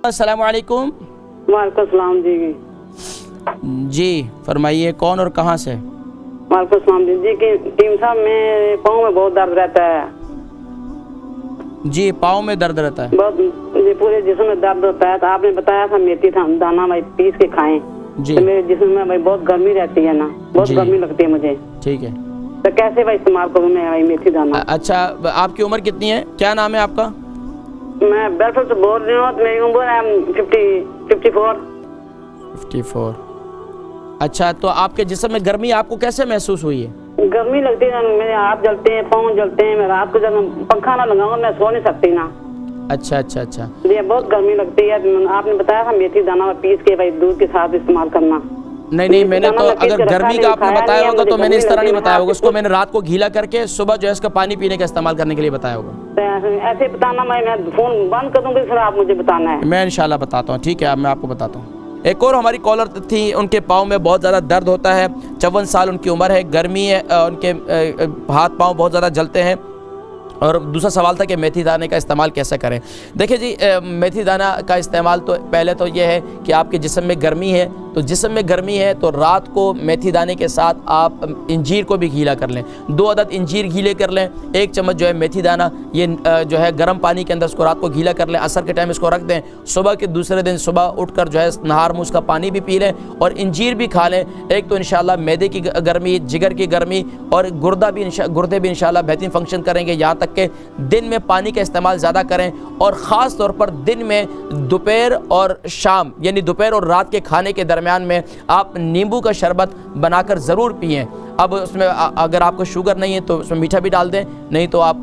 अस्सलाम वालेकुम। वालेकुम सलाम जी। जी फरमाइए, कौन और कहाँ से? वालेकुम सलाम जी कि टीम साहब में पाँव में बहुत दर्द रहता है। जी पाँव में दर्द रहता है? बहुत जी, पूरे जिस्म में दर्द होता है। तो आपने बताया था मेथी दाना भाई पीस के खाएं। जी तो मेरे जिस्म में भाई बहुत गर्मी रहती है ना, बहुत गर्मी लगती है मुझे। ठीक है, तो कैसे भाई इस्तेमाल करूँ मैं भाई मेथी दाना? अच्छा आपकी उम्र कितनी है? क्या नाम है आपका? मैं बेलफुल से बोल रही हूँ। मेरी उम्र है 54। अच्छा, तो आपके जिस्म में गर्मी आपको कैसे महसूस हुई है? गर्मी लगती है, मेरे हाथ जलते हैं, पाँव जलते हैं। मैं रात को जब पंखा ना लगाऊंगा मैं सो नहीं सकती ना। अच्छा अच्छा अच्छा, ये बहुत गर्मी लगती है। आपने बताया था मेथी दाना पीस के भाई दूध के साथ इस्तेमाल करना। नहीं मैंने तो अगर गर्मी का आपने बताया होगा तो मैंने इस तरह नहीं बताया होगा। उसको मैंने रात को गीला करके सुबह जो है इसका पानी पीने का इस्तेमाल करने के लिए बताया होगा। ऐसे बताना, मैं फोन बंद कर दूंगी, फिर आप मुझे बताना है। मैं इंशाल्लाह बताता हूँ। ठीक है, अब मैं आपको बताता हूँ। एक और हमारी कॉलर थी, उनके पाँव में बहुत ज़्यादा दर्द होता है, 54 साल उनकी उम्र है, गर्मी है, उनके हाथ पाँव बहुत ज़्यादा जलते हैं। और दूसरा सवाल था कि मेथी दाने का इस्तेमाल कैसे करें। देखिए जी, मेथी दाना का इस्तेमाल तो पहले तो ये है कि आपके जिस्म में गर्मी है, तो जिस्म में गर्मी है तो रात को मेथी दाने के साथ आप इंजीर को भी गीला कर लें। 2 अदद इंजीर गीले कर लें, 1 चम्मच जो है मेथी दाना, ये जो है गर्म पानी के अंदर इसको रात को गीला कर लें। असर के टाइम इसको रख दें, सुबह के दूसरे दिन सुबह उठकर जो है नहार मुँह उसका पानी भी पी लें और इंजीर भी खा लें। एक तो इंशाल्लाह मैदे की गर्मी, जिगर की गर्मी और गुर्दे भी इंशाल्लाह बेहतरीन फंक्शन करेंगे। यहाँ तक कि दिन में पानी का इस्तेमाल ज़्यादा करें और ख़ास तौर पर दिन में दोपहर और शाम यानी दोपहर और रात के खाने के दरमियान में आप नींबू का शरबत बनाकर ज़रूर पिएं। अब उसमें अगर आपको शुगर नहीं है तो उसमें मीठा भी डाल दें, नहीं तो आप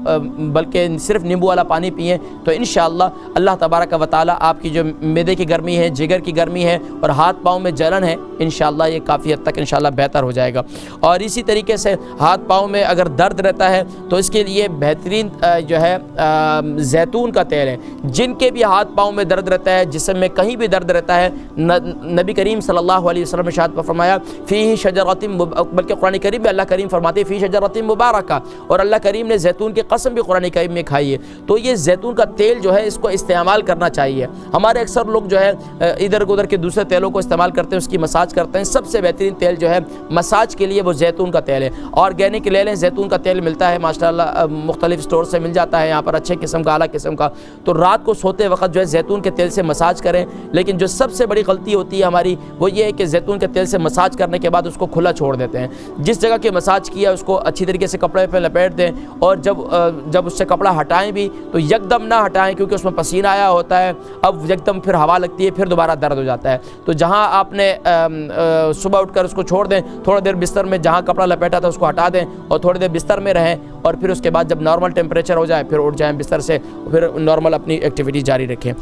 बल्कि सिर्फ नींबू वाला पानी पिएं। तो इंशाअल्लाह अल्लाह तबारक व तआला आपकी जो मैदे की गर्मी है, जिगर की गर्मी है और हाथ पाँव में जलन है, इंशाअल्लाह ये काफ़ी हद तक इंशाअल्लाह बेहतर हो जाएगा। और इसी तरीके से हाथ पाँव में अगर दर्द रहता है तो इसके लिए बेहतरीन जो है जैतून का तेल है। जिनके भी हाथ पाँव में दर्द रहता है, जिस्म में कहीं भी दर्द रहता है, नबी करीम सल्लल्लाहु अलैहि वसल्लम ने इरशाद फरमाया फ़ीही शजरतिन, बल्कि कुरान करीम में अल्लाह करीम फरमाते हैं फ़ी शजरतिन मुबारका, और अल्लाह करीम ने जैतून की कसम भी कुरान करीम में खाई है। तो ये जैतून का तेल जो है इसको इस्तेमाल करना चाहिए। हमारे अक्सर लोग जो है इधर उधर के दूसरे तेलों को इस्तेमाल करते हैं, उसकी मसाज करते हैं। सबसे बेहतरीन तेल जो है मसाज के लिए वो जैतून का तेल है। ऑर्गेनिक ले लें, जैतून का तेल मिलता है माशाअल्लाह, मुख्तलिफ स्टोर से मिल जाता है यहाँ पर अच्छे किस्म का, आला किस्म का। तो रात को सोते वक्त जो है जैतून के तेल से मसाज करें। लेकिन जो सबसे बड़ी गलती होती है हमारी वो ये है कि जैतून के तेल से मसाज करने के बाद उसको खुला छोड़ देते हैं। जिस जगह के मसाज किया उसको अच्छी तरीके से कपड़े पे लपेट दें और जब उससे कपड़ा हटाएं भी तो यकदम ना हटाएं, क्योंकि उसमें पसीना आया होता है। अब यकदम फिर हवा लगती है, फिर दोबारा दर्द हो जाता है। तो जहां आपने सुबह उठकर उसको छोड़ दें, थोड़ा देर बिस्तर में जहां कपड़ा लपेटा था उसको हटा दें और थोड़ी देर बिस्तर में रहें और फिर उसके बाद जब नॉर्मल टेम्परेचर हो जाए फिर उठ जाएं बिस्तर से, फिर नॉर्मल अपनी एक्टिविटी जारी रखें।